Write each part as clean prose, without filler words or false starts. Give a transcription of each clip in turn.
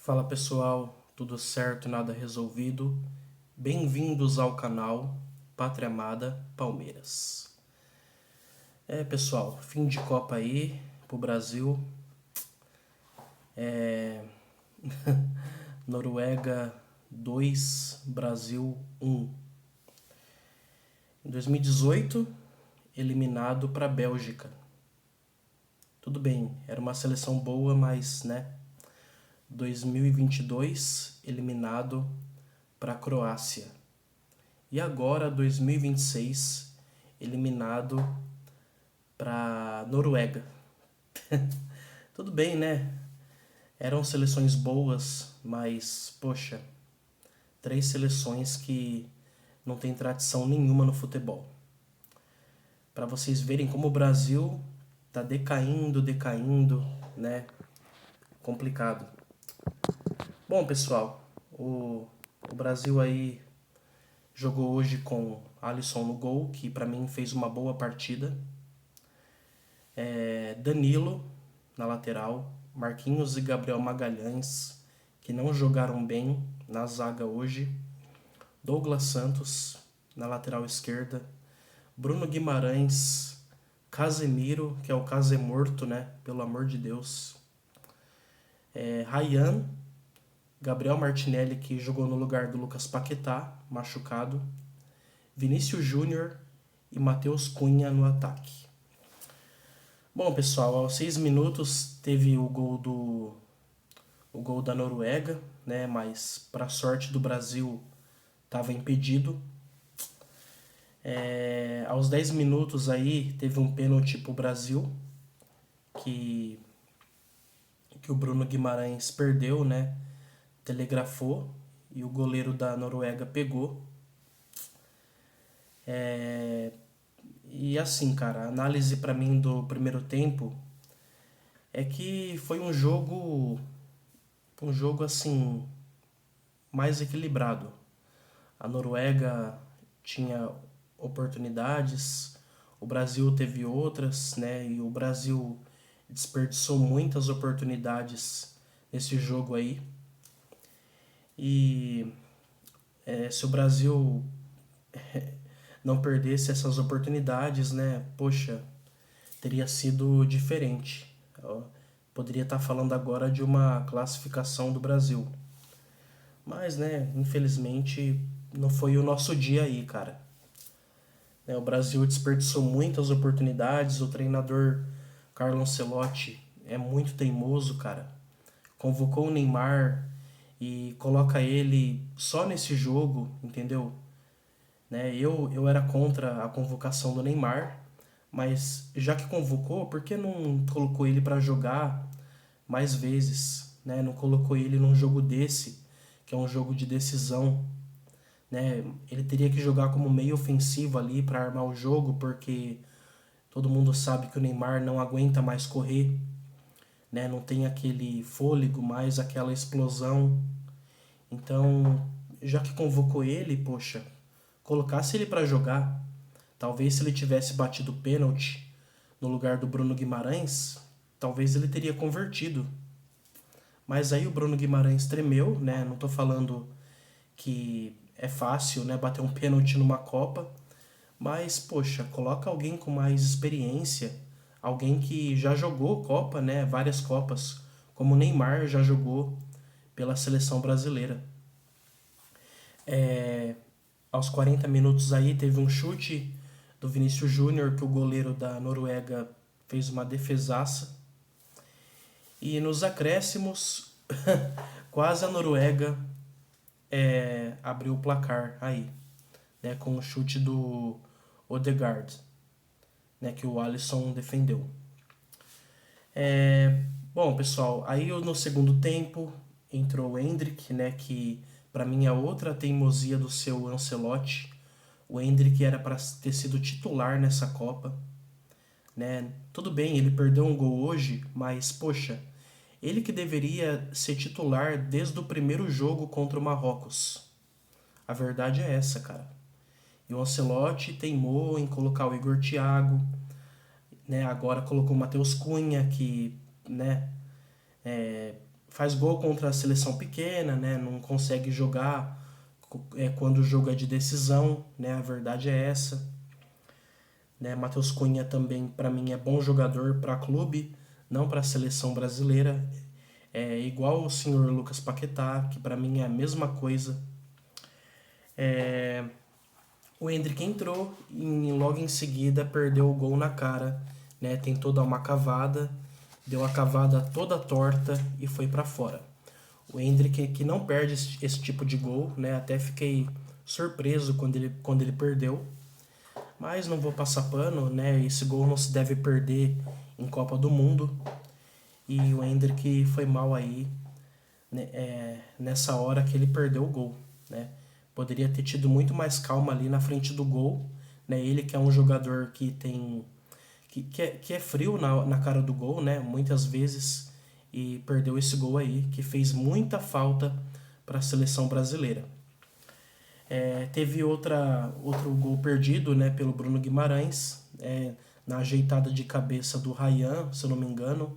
Fala pessoal, tudo certo, nada resolvido? Bem-vindos ao canal Pátria Amada Palmeiras. Pessoal, fim de Copa aí pro Brasil. Noruega 2, Brasil 1. Em 2018, eliminado para a Bélgica. Tudo bem, era uma seleção boa, mas 2022, eliminado para a Croácia. E agora, 2026, eliminado para Noruega. Tudo bem, né? Eram seleções boas, mas, poxa, três seleções que não tem tradição nenhuma no futebol. Para vocês verem como o Brasil tá decaindo, né? Complicado. Bom, pessoal, o Brasil aí jogou hoje com Alisson no gol, que para mim fez uma boa partida. Danilo na lateral, Marquinhos e Gabriel Magalhães, que não jogaram bem na zaga hoje. Douglas Santos na lateral esquerda, Bruno Guimarães, Casemiro, que é o Casemorto, né? Pelo amor de Deus. Ryan, Gabriel Martinelli, que jogou no lugar do Lucas Paquetá, machucado. Vinícius Júnior e Matheus Cunha no ataque. Bom, pessoal, aos 6 minutos teve o gol da Noruega, né? Mas para sorte do Brasil estava impedido. Aos 10 minutos aí teve um pênalti pro Brasil que o Bruno Guimarães perdeu, né? Telegrafou e o goleiro da Noruega pegou. E assim, cara, a análise para mim do primeiro tempo é que foi um jogo assim mais equilibrado. A Noruega tinha oportunidades, o Brasil teve outras, né? E o Brasil desperdiçou muitas oportunidades nesse jogo aí. E se o Brasil não perdesse essas oportunidades, né? Poxa, teria sido diferente. Eu poderia estar falando agora de uma classificação do Brasil. Mas, né, infelizmente não foi o nosso dia aí, cara. O Brasil desperdiçou muitas oportunidades. O treinador Carlo Ancelotti é muito teimoso, cara. Convocou o Neymar e coloca ele só nesse jogo, entendeu? Eu era contra a convocação do Neymar, mas já que convocou, por que não colocou ele para jogar mais vezes, né? Não colocou ele num jogo desse, que é um jogo de decisão, né? Ele teria que jogar como meio ofensivo ali para armar o jogo, porque todo mundo sabe que o Neymar não aguenta mais correr, né? Não tem aquele fôlego mais, aquela explosão. Então, já que convocou ele, poxa, colocasse ele para jogar. Talvez se ele tivesse batido o pênalti no lugar do Bruno Guimarães, talvez ele teria convertido. Mas aí o Bruno Guimarães tremeu, né? Não tô falando que é fácil, né, bater um pênalti numa Copa, mas poxa, coloca alguém com mais experiência, alguém que já jogou Copa, né, várias Copas, como o Neymar já jogou pela seleção brasileira. Aos 40 minutos aí teve um chute do Vinícius Júnior que o goleiro da Noruega fez uma defesaça. E nos acréscimos, quase a Noruega abriu o placar aí, né, com o chute do Odegaard, né, que o Alisson defendeu. Bom, pessoal, aí no segundo tempo entrou o Endrick, né, que para mim é outra teimosia do seu Ancelotti. O Endrick era para ter sido titular nessa Copa, né? Tudo bem, ele perdeu um gol hoje, mas poxa, ele que deveria ser titular desde o primeiro jogo contra o Marrocos. A verdade é essa, cara. E o Ancelotti teimou em colocar o Igor Thiago, né? Agora colocou o Matheus Cunha, que, né, faz gol contra a seleção pequena, né? Não consegue jogar quando o jogo é de decisão, né? A verdade é essa. Né? Matheus Cunha também, para mim, é bom jogador para clube, não para a seleção brasileira. É igual o senhor Lucas Paquetá, que para mim é a mesma coisa. O Endrick entrou e logo em seguida perdeu o gol na cara, né? Tentou dar uma cavada, deu a cavada toda torta e foi para fora. O Endrick que não perde esse tipo de gol, né? Até fiquei surpreso quando ele perdeu. Mas não vou passar pano, né? Esse gol não se deve perder em Copa do Mundo. E o Endrick foi mal aí, né? Nessa hora que ele perdeu o gol, né? Poderia ter tido muito mais calma ali na frente do gol, né? Ele que é um jogador que tem que é frio na cara do gol, né? Muitas vezes e perdeu esse gol aí que fez muita falta para a seleção brasileira. Teve outro gol perdido, né, pelo Bruno Guimarães, na ajeitada de cabeça do Ryan, se eu não me engano,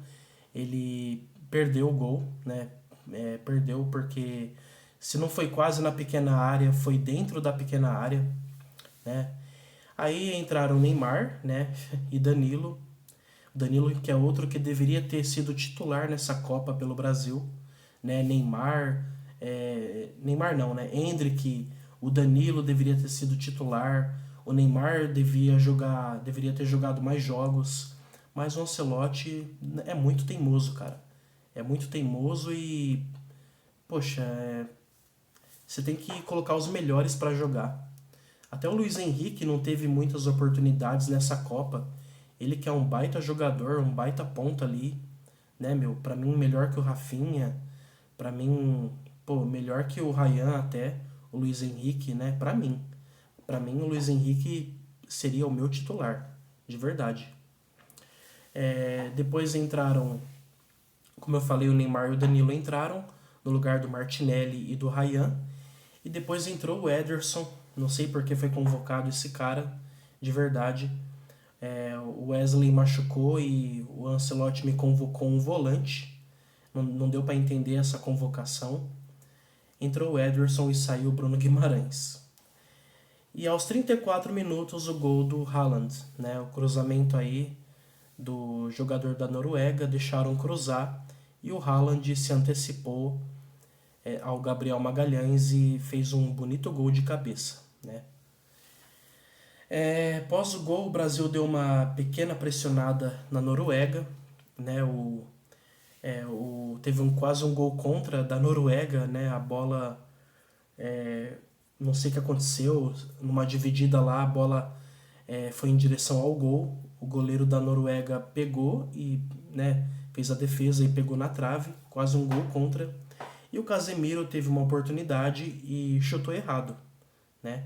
ele perdeu o gol, né? Perdeu porque se não foi quase na pequena área, foi dentro da pequena área, né? Aí entraram Neymar, né, e Danilo. Danilo que é outro que deveria ter sido titular nessa Copa pelo Brasil, né? Neymar não, né? Endrick, o Danilo deveria ter sido titular, o Neymar deveria ter jogado mais jogos, mas o Ancelotti é muito teimoso, cara. É muito teimoso e, poxa, você tem que colocar os melhores para jogar. Até o Luiz Henrique não teve muitas oportunidades nessa Copa. Ele que é um baita jogador, um baita ponta ali, né, meu? Pra mim, melhor que o Rafinha. Pra mim, pô, melhor que o Ryan até, o Luiz Henrique, né? Pra mim. Pra mim, o Luiz Henrique seria o meu titular, de verdade. Depois entraram, como eu falei, o Neymar e o Danilo entraram no lugar do Martinelli e do Ryan. E depois entrou o Ederson, não sei por que foi convocado esse cara, de verdade. O Wesley machucou e o Ancelotti me convocou um volante. Não deu para entender essa convocação. Entrou o Ederson e saiu o Bruno Guimarães. E aos 34 minutos o gol do Haaland, né? O cruzamento aí do jogador da Noruega, deixaram cruzar e o Haaland se antecipou ao Gabriel Magalhães e fez um bonito gol de cabeça, né? Após o gol, o Brasil deu uma pequena pressionada na Noruega, né? Teve quase um gol contra da Noruega, né? A bola, não sei o que aconteceu, numa dividida lá, a bola foi em direção ao gol. O goleiro da Noruega pegou e, né, fez a defesa e pegou na trave, quase um gol contra. E o Casemiro teve uma oportunidade e chutou errado, né?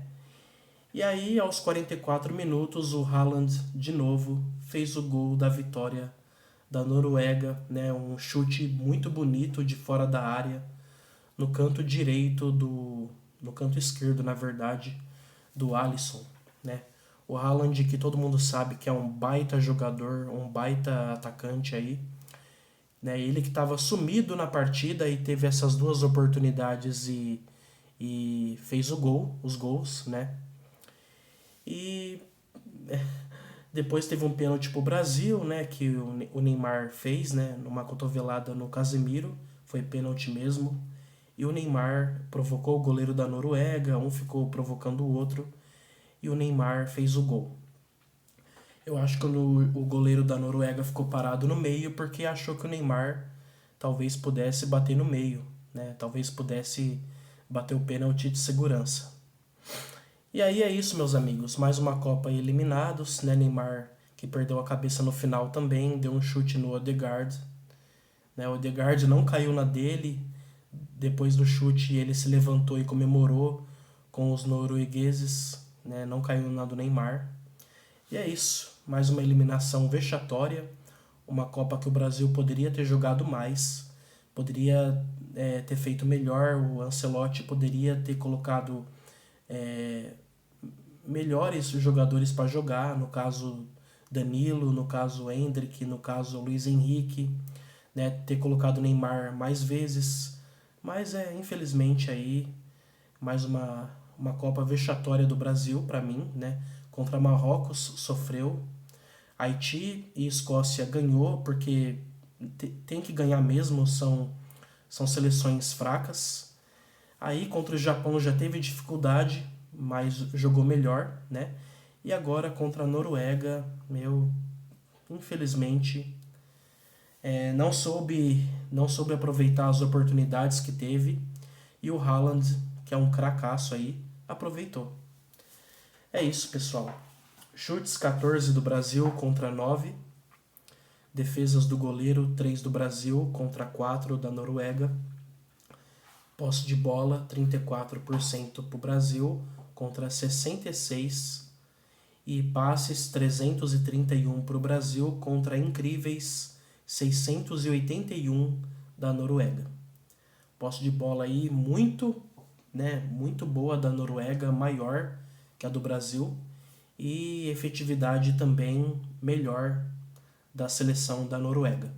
E aí, aos 44 minutos, o Haaland, de novo, fez o gol da vitória da Noruega, né? Um chute muito bonito de fora da área, no canto direito no canto esquerdo, na verdade, do Alisson, né? O Haaland, que todo mundo sabe que é um baita jogador, um baita atacante aí, né? Ele que estava sumido na partida e teve essas duas oportunidades e fez os gols, né? E depois teve um pênalti pro Brasil, né? Que o Neymar fez, né? Numa cotovelada no Casemiro. Foi pênalti mesmo. E o Neymar provocou o goleiro da Noruega. Um ficou provocando o outro. E o Neymar fez o gol. Eu acho que o goleiro da Noruega ficou parado no meio porque achou que o Neymar talvez pudesse bater no meio, né? Talvez pudesse bater o pênalti de segurança. E aí é isso, meus amigos. Mais uma Copa eliminados, né? Neymar, que perdeu a cabeça no final também, deu um chute no Odegaard. Né? O Odegaard não caiu na dele. Depois do chute, ele se levantou e comemorou com os noruegueses. Né? Não caiu na do Neymar. E é isso. Mais uma eliminação vexatória. Uma Copa que o Brasil poderia ter jogado mais. Poderia ter feito melhor. O Ancelotti poderia ter colocado melhores jogadores para jogar, no caso Danilo, no caso Endrick, no caso Luiz Henrique, né, ter colocado o Neymar mais vezes, mas infelizmente aí mais uma Copa vexatória do Brasil para mim, né? Contra Marrocos sofreu, Haiti e Escócia ganhou porque tem que ganhar mesmo, são seleções fracas. Aí contra o Japão já teve dificuldade, mas jogou melhor, né? E agora contra a Noruega, infelizmente, não soube aproveitar as oportunidades que teve. E o Haaland, que é um cracaço aí, aproveitou. É isso, pessoal. Chutes 14 do Brasil contra 9. Defesas do goleiro 3 do Brasil contra 4 da Noruega. Posse de bola 34% para o Brasil contra 66%. E passes 331 para o Brasil contra incríveis 681 da Noruega. Posse de bola aí muito boa da Noruega, maior que a do Brasil. E efetividade também melhor da seleção da Noruega.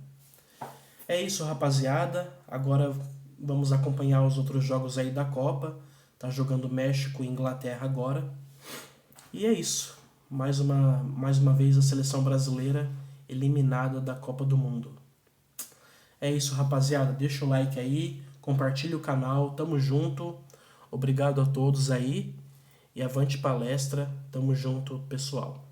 É isso, rapaziada. Agora vamos acompanhar os outros jogos aí da Copa. Tá jogando México e Inglaterra agora. E é isso. Mais uma vez a seleção brasileira eliminada da Copa do Mundo. É isso, rapaziada. Deixa o like aí, compartilha o canal, tamo junto. Obrigado a todos aí e avante palestra. Tamo junto, pessoal.